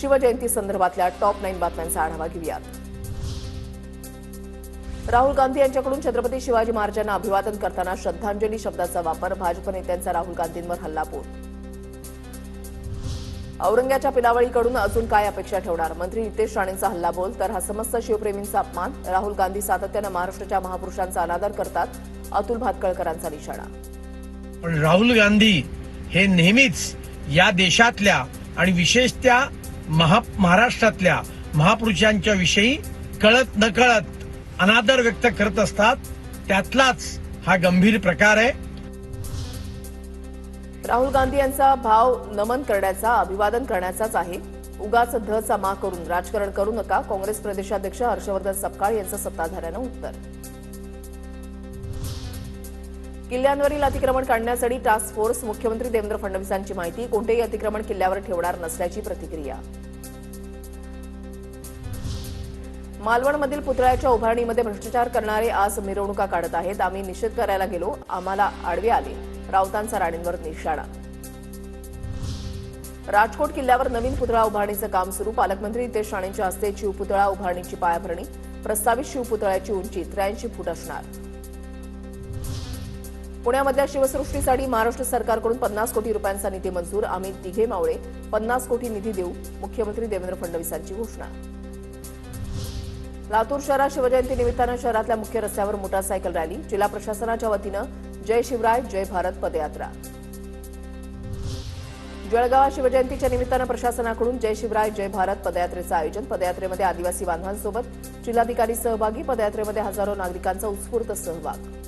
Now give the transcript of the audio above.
शिवजयंती संदर्भातल्या टॉप 9 बातम्यांचा आढावा घेऊयात। राहुल गांधी यांच्याकडून छत्रपती शिवाजी महाराजांना अभिवादन करताना श्रद्धांजली शब्दाचा वापर, भाजप नेत्यांचा राहुल गांधींवर हल्लाबोल। औरंग्याच्या पिलावळीकडून अजून काय अपेक्षा ठेवणार? मंत्री नितेश राणेंचा हल्लाबोल, तर हा समस्त शिवप्रेमींचा अपमान। राहुल गांधी सातत्यानं महाराष्ट्राच्या महापुरुषांचा अनादर करतात, अतुल भातखळकरांचा निशाणा। पण राहुल गांधी हे नेहमीच या देशातल्या आणि विशेषतः महाराष्ट्रातल्या महापुरुषांच्या विषयी कळत नकळत अनादर व्यक्त करत असतात। त्यातलाच हा गंभीर प्रकार आहे। राहुल गांधी यांचा भाव नमन करण्याचा, अभिवादन करण्याचाच आहे। उगाच धचा मा करून राजकारण करू नका, काँग्रेस प्रदेशाध्यक्ष हर्षवर्धन सपकाळ यांचं सत्ताधाऱ्यांना उत्तर। किल्ल्यांवरील अतिक्रमण काढण्यासाठी टास्क फोर्स, मुख्यमंत्री देवेंद्र फडणवीसांची माहिती। कोणतेही अतिक्रमण किल्ल्यावर ठेवणार नसल्याची प्रतिक्रिया। मालवणमधील पुतळ्याच्या उभारणीमध्ये भ्रष्टाचार करणारे आज मिरवणुका काढत आहेत। आम्ही निषेध करायला गेलो, आम्हाला आडवे आले, राऊतांचा राणेंवर निशाणा। राजकोट किल्ल्यावर नवीन पुतळा उभारणीचं काम सुरू, पालकमंत्री नितेश राणेंच्या हस्ते शिवपुतळा उभारणीची पायाभरणी। प्रस्तावित शिवपुतळ्याची उंची 83 फूट असणार। पुण्यामधल्या शिवसृष्टीसाठी महाराष्ट्र सरकारकडून 50 कोटी रुपयांचा निधी मंजूर, आम्ही तिघे मावळे 50 कोटी निधी देऊ, मुख्यमंत्री देवेंद्र फडणवीसांची घोषणा। लातूर शहरात शिवजयंती निमित्तानं शहरातल्या मुख्य रस्त्यावर मोटारसायकल रॅली, जिल्हा प्रशासनाच्या वतीनं जय शिवराय जय भारत पदयात्रा। जळगावात शिवजयंतीच्या निमित्तानं प्रशासनाकडून जय शिवराय जय भारत पदयात्रेचं आयोजन, पदयात्रेमध्ये आदिवासी बांधवांसोबत जिल्हाधिकारी सहभागी, पदयात्रेमध्ये हजारो नागरिकांचा उत्स्फूर्त सहभाग।